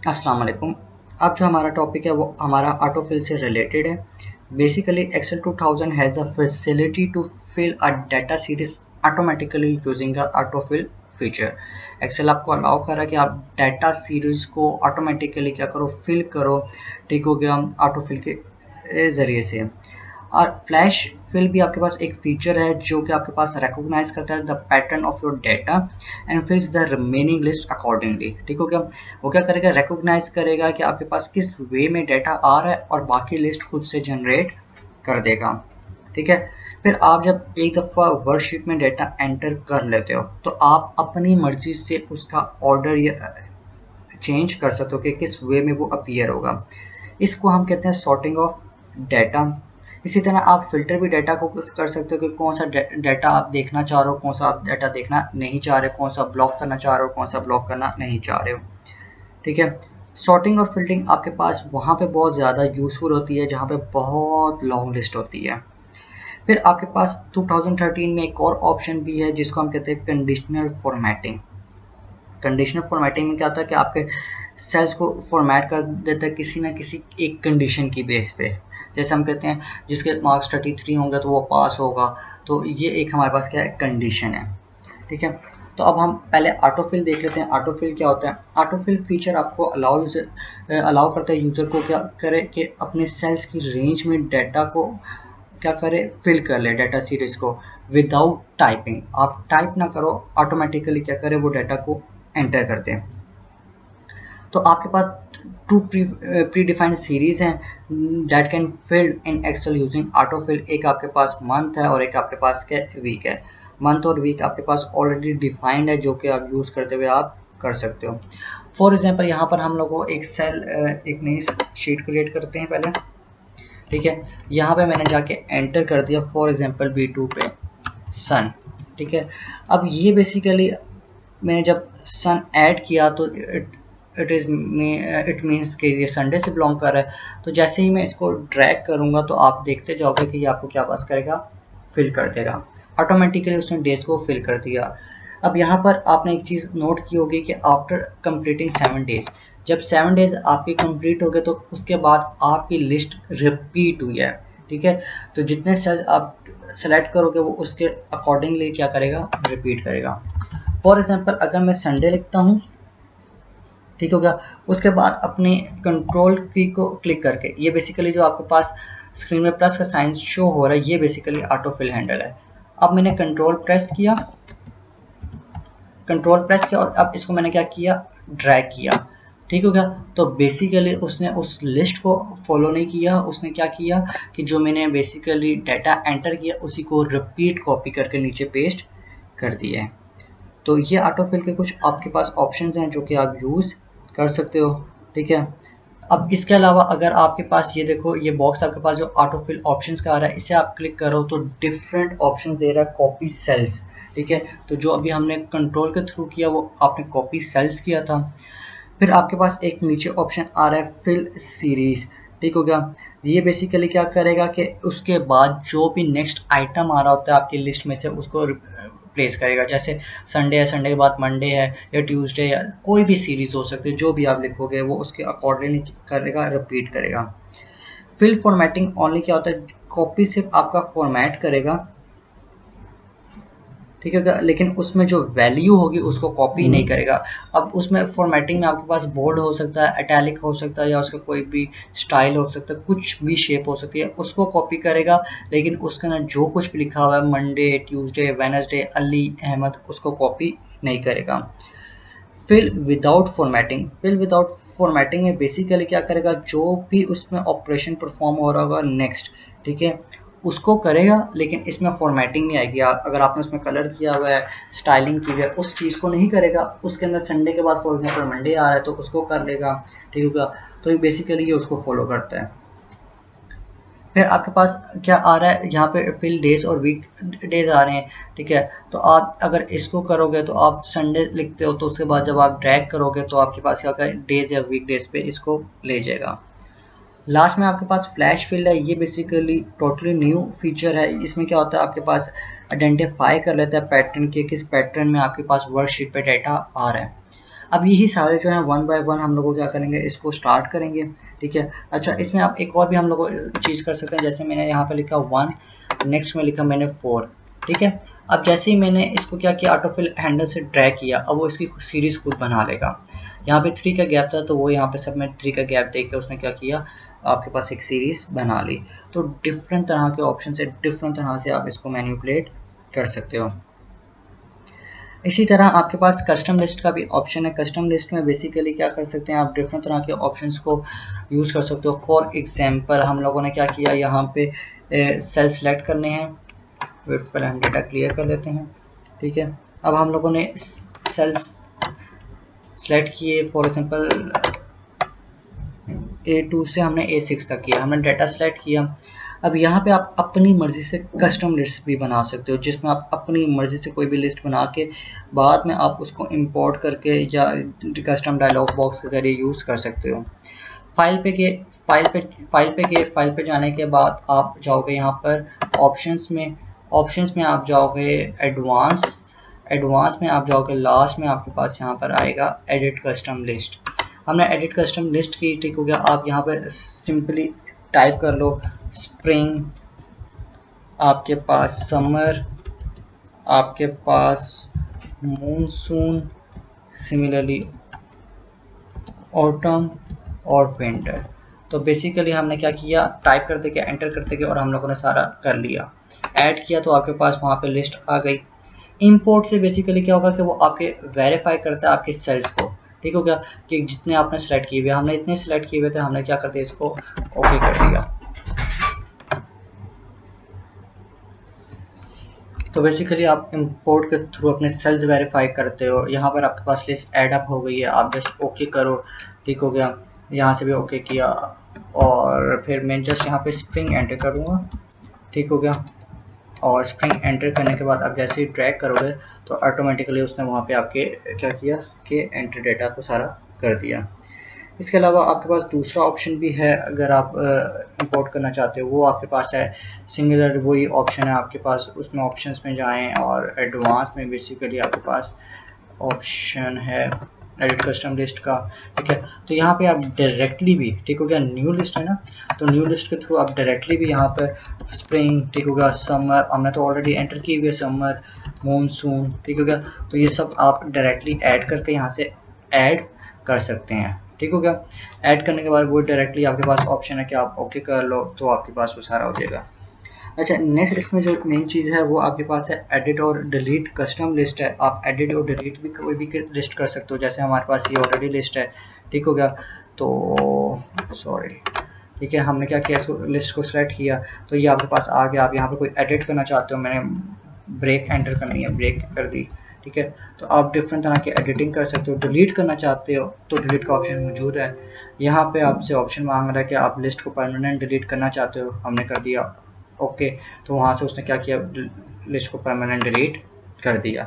अस्सलाम वालेकुम। अब जो हमारा टॉपिक है वो हमारा ऑटोफिल से रिलेटेड है। Basically Excel 2000 has a facility to fill a data series automatically using a autofill feature. Excel आपको अलाउ कर रहा है कि आप डाटा सीरीज को ऑटोमेटिकली क्या करो, फिल करो। ठीक हो गया, ऑटोफिल के ज़रिए से। और फ्लैश फिल भी आपके पास एक फीचर है जो कि आपके पास रिकॉग्नाइज करता है the pattern of your data and फिल्स the remaining list accordingly. ठीक हो गया, वो क्या करेगा, रिकॉग्नाइज करेगा कि आपके पास किस वे में डाटा आ रहा है और बाकी लिस्ट खुद से जनरेट कर देगा। ठीक है, फिर आप जब एक दफ़ा वर्कशीट में डाटा एंटर कर लेते हो तो आप अपनी मर्जी से उसका ऑर्डर या चेंज कर सकते हो कि किस वे में वो अपीयर होगा। इसको हम कहते हैं सॉर्टिंग ऑफ डाटा। इसी तरह आप फिल्टर भी डाटा को कर सकते हो कि कौन सा डाटा आप देखना चाह रहे हो, कौन सा आप डाटा देखना नहीं चाह रहे हो, कौन सा ब्लॉक करना चाह रहे हो, कौन सा ब्लॉक करना नहीं चाह रहे हो। ठीक है, सॉर्टिंग और फिल्टरिंग आपके पास वहाँ पे बहुत ज़्यादा यूज़फुल होती है जहाँ पे बहुत लॉन्ग लिस्ट होती है। फिर आपके पास 2013 में एक और ऑप्शन भी है जिसको हम कहते हैं कंडीशनल फॉर्मेटिंग। कंडीशनल फॉर्मेटिंग में क्या होता है कि आपके सेल्स को फॉर्मेट कर देता है किसी ना किसी एक कंडीशन की बेस पे। जैसे हम कहते हैं जिसके मार्क्स 33 होंगे तो वो पास होगा, तो ये एक हमारे पास क्या है, कंडीशन है। ठीक है, तो अब हम पहले ऑटोफिल देख लेते हैं। ऑटोफिल क्या होता है? ऑटोफिल फीचर आपको अलाउ करता है यूज़र को क्या करे कि अपने सेल्स की रेंज में डाटा को क्या करे, फिल कर ले डाटा सीरीज को विदाउट टाइपिंग। आप टाइप ना करो, ऑटोमेटिकली क्या करे, वो डाटा को एंटर करते हैं। तो आपके पास टू प्री डिफाइंड सीरीज हैं that can fill in Excel using autofill. एक आपके पास मंथ है और एक आपके पास क्या वीक है। मंथ और वीक आपके पास ऑलरेडी डिफाइंड है जो कि आप यूज़ करते हुए आप कर सकते हो। फॉर एग्जांपल यहाँ पर हम लोगों को एक नई शीट क्रिएट करते हैं पहले। ठीक है, यहाँ पे मैंने जाके एंटर कर दिया फॉर एग्जांपल B2 पे सन। ठीक है, अब ये बेसिकली मैंने जब सन ऐड किया तो इट मीन्स कि ये संडे से बिलोंग कर रहा है। तो जैसे ही मैं इसको ड्रैग करूँगा तो आप देखते जाओगे कि ये आपको क्या पास करेगा, फिल कर देगा। ऑटोमेटिकली उसने डेज को फिल कर दिया। अब यहाँ पर आपने एक चीज़ नोट की होगी कि आफ्टर कंप्लीटिंग 7 डेज, जब 7 डेज आपके कंप्लीट हो गए तो उसके बाद आपकी लिस्ट रिपीट हुई है। ठीक है, तो जितने सेल्स आप सेलेक्ट करोगे वो उसके अकॉर्डिंगली क्या करेगा, रिपीट करेगा। फॉर एग्जांपल अगर मैं संडे लिखता हूँ, ठीक हो गया, उसके बाद अपने कंट्रोल की को क्लिक करके, ये बेसिकली जो आपके पास स्क्रीन में प्लस का साइन शो हो रहा है ये बेसिकली ऑटोफिल हैंडल है। अब मैंने कंट्रोल प्रेस किया और अब इसको मैंने क्या किया, ड्रैग किया। ठीक हो गया, तो बेसिकली उसने उस लिस्ट को फॉलो नहीं किया, उसने क्या किया कि जो मैंने बेसिकली डाटा एंटर किया उसी को रिपीट कॉपी करके नीचे पेस्ट कर दिया है। तो ये ऑटोफिल के कुछ आपके पास ऑप्शंस हैं जो कि आप यूज़ कर सकते हो। ठीक है, अब इसके अलावा अगर आपके पास ये देखो, ये बॉक्स आपके पास जो ऑटोफिल ऑप्शंस का आ रहा है, इसे आप क्लिक करो तो डिफरेंट ऑप्शन दे रहा है कॉपी सेल्स। ठीक है, तो जो अभी हमने कंट्रोल के थ्रू किया वो आपने कॉपी सेल्स किया था। फिर आपके पास एक नीचे ऑप्शन आ रहा है फिल सीरीज। ठीक हो गया, ये बेसिकली क्या करेगा कि उसके बाद जो भी नेक्स्ट आइटम आ रहा होता है आपकी लिस्ट में से उसको प्लेस करेगा। जैसे संडे है, संडे के बाद मंडे है या ट्यूसडे या कोई भी सीरीज हो सकती है, जो भी आप लिखोगे वो उसके अकॉर्डिंग करेगा, रिपीट करेगा। फिल फॉर्मेटिंग ओनली क्या होता है, कॉपी सिर्फ आपका फॉर्मेट करेगा। ठीक है, लेकिन उसमें जो वैल्यू होगी उसको कॉपी नहीं करेगा। अब उसमें फॉर्मेटिंग में आपके पास बोल्ड हो सकता है, इटैलिक हो सकता है या उसका कोई भी स्टाइल हो सकता है, कुछ भी शेप हो सकती है, उसको कॉपी करेगा। लेकिन उसके अंदर जो कुछ भी लिखा हुआ है Monday, Tuesday, Wednesday, Ali Ahmad, उसको कॉपी नहीं करेगा। फिल विदाउट फॉर्मेटिंग में बेसिकली क्या करेगा, जो भी उसमें ऑपरेशन परफॉर्म हो रहा होगा नेक्स्ट, ठीक है, उसको करेगा, लेकिन इसमें फॉर्मेटिंग नहीं आएगी। अगर आपने उसमें कलर किया हुआ है, स्टाइलिंग की हुई है, उस चीज़ को नहीं करेगा। उसके अंदर संडे के बाद फॉर एग्जांपल मंडे आ रहा है तो उसको कर लेगा। ठीक होगा, तो बेसिकली ये उसको फॉलो करता है। फिर आपके पास क्या आ रहा है, यहाँ पे फिल डेज और वीक डेज आ रहे हैं। ठीक है, तो आप अगर इसको करोगे तो आप संडे लिखते हो तो उसके बाद जब आप ड्रैग करोगे तो आपके पास क्या होगा, डेज या वीक डेज पे इसको ले जाएगा। लास्ट में आपके पास फ्लैश फील्ड है, ये बेसिकली टोटली न्यू फीचर है। इसमें क्या होता है, आपके पास आइडेंटिफाई कर लेता है पैटर्न के, किस पैटर्न में आपके पास वर्कशीट पे डाटा आ रहा है। अब यही सारे जो है वन बाय वन हम लोग क्या करेंगे, इसको स्टार्ट करेंगे, ठीक है। अच्छा, इसमें आप एक और भी हम लोग चीज़ कर सकते हैं, जैसे मैंने यहाँ पे लिखा 1, नेक्स्ट में लिखा मैंने 4, ठीक है। अब जैसे ही मैंने इसको क्या किया, ऑटोफिल हैंडल से ड्रैग किया, अब वो इसकी सीरीज खुद बना लेगा। यहाँ पे 3 का गैप था तो वो यहाँ पे सब में 3 का गैप देके उसने क्या किया, आपके पास एक सीरीज बना ली। तो डिफरेंट तरह के ऑप्शन से डिफरेंट तरह से आप इसको मैनिपुलेट कर सकते हो। इसी तरह आपके पास कस्टम लिस्ट का भी ऑप्शन है। कस्टम लिस्ट में बेसिकली क्या कर सकते हैं, आप डिफरेंट तरह के ऑप्शंस को यूज़ कर सकते हो। फॉर एग्जांपल हम लोगों ने क्या किया, यहाँ पे सेल सेलेक्ट करने हैं। वेट, पहले हम डेटा क्लियर कर लेते हैं, ठीक है। अब हम लोगों ने सेल्स सेलेक्ट किए, फॉर एग्जांपल A2 से हमने A6 तक किया, हमने डेटा सेलेक्ट किया। अब यहाँ पे आप अपनी मर्ज़ी से कस्टम लिस्ट भी बना सकते हो, जिसमें आप अपनी मर्ज़ी से कोई भी लिस्ट बना के बाद में आप उसको इंपोर्ट करके या कस्टम डायलॉग बॉक्स के ज़रिए यूज़ कर सकते हो। फाइल पे जाने के बाद आप जाओगे यहाँ पर ऑप्शंस में आप जाओगे एडवांस में आप जाओगे, लास्ट में आपके पास यहाँ पर आएगा एडिट कस्टम लिस्ट। हमने एडिट कस्टम लिस्ट की, ठीक हो गया। आप यहाँ पर सिंपली टाइप कर लो स्प्रिंग, आपके पास समर, आपके पास मॉनसून, सिमिलरली ऑटम और विंटर। तो बेसिकली हमने क्या किया, टाइप करते के एंटर करते के और हम लोगों ने सारा कर लिया, ऐड किया तो आपके पास वहाँ पे लिस्ट आ गई। इंपोर्ट से बेसिकली क्या होगा कि वो आपके वेरीफाई करता है आपके सेल्स को, ठीक हो गया, कि जितने आपने सेलेक्ट किए हुए, हमने इतने सेलेक्ट किए हुए थे, हमने क्या कर दिया, इसको ओके कर दिया। तो बेसिकली आप इंपोर्ट के थ्रू अपने सेल्स वेरीफाई करते हो। यहाँ पर आपके पास लिस्ट ऐड अप हो गई है, आप जस्ट ओके करो, ठीक हो गया। यहाँ से भी ओके किया और फिर मैं जस्ट यहाँ पे स्प्रिंग एंटर करूँगा, ठीक हो गया। और स्प्रिंग एंटर करने के बाद आप जैसे ही ड्रैग करोगे तो ऑटोमेटिकली उसने वहाँ पे आपके क्या किया कि एंटर डेटा को सारा कर दिया। इसके अलावा आपके पास दूसरा ऑप्शन भी है, अगर आप इंपोर्ट करना चाहते हो, वो आपके पास है सिमिलर वही ऑप्शन है आपके पास। उसमें ऑप्शंस में जाएं और एडवांस में बेसिकली आपके पास ऑप्शन है एडिट कस्टम लिस्ट का, ठीक है। तो यहाँ पे आप डायरेक्टली भी, ठीक हो गया, न्यू लिस्ट है ना, तो न्यू लिस्ट के थ्रू आप डायरेक्टली भी यहाँ पर स्प्रिंग, ठीक हो गया, समर, हमने तो ऑलरेडी एंटर किए हुए समर, मॉनसून, ठीक हो गया। तो ये सब आप डायरेक्टली ऐड करके यहाँ से ऐड कर सकते हैं, ठीक हो गया। ऐड करने के बाद वो डायरेक्टली आपके पास ऑप्शन है कि आप ओके कर लो तो आपके पास वो सारा हो जाएगा। अच्छा, नेक्स्ट इसमें जो मेन चीज़ है वो आपके पास है एडिट और डिलीट कस्टम लिस्ट है। आप एडिट और डिलीट भी कोई भी लिस्ट कर सकते हो, जैसे हमारे पास ये ऑलरेडी लिस्ट है, ठीक हो गया। तो सॉरी, ठीक है, हमने क्या किया, इसको लिस्ट को सिलेक्ट किया तो ये आपके पास आ गया। आप यहाँ पे कोई एडिट करना चाहते हो, मैंने ब्रेक एंटर करनी है, ब्रेक कर दी, ठीक है। तो आप डिफरेंट तरह की एडिटिंग कर सकते हो। डिलीट करना चाहते हो तो डिलीट का ऑप्शन मौजूद है। यहाँ पे आपसे ऑप्शन मांग रहा है कि आप लिस्ट को परमानेंट डिलीट करना चाहते हो, हमने कर दिया ओके। तो वहाँ से उसने क्या किया, लिस्ट को परमानेंट डिलीट कर दिया।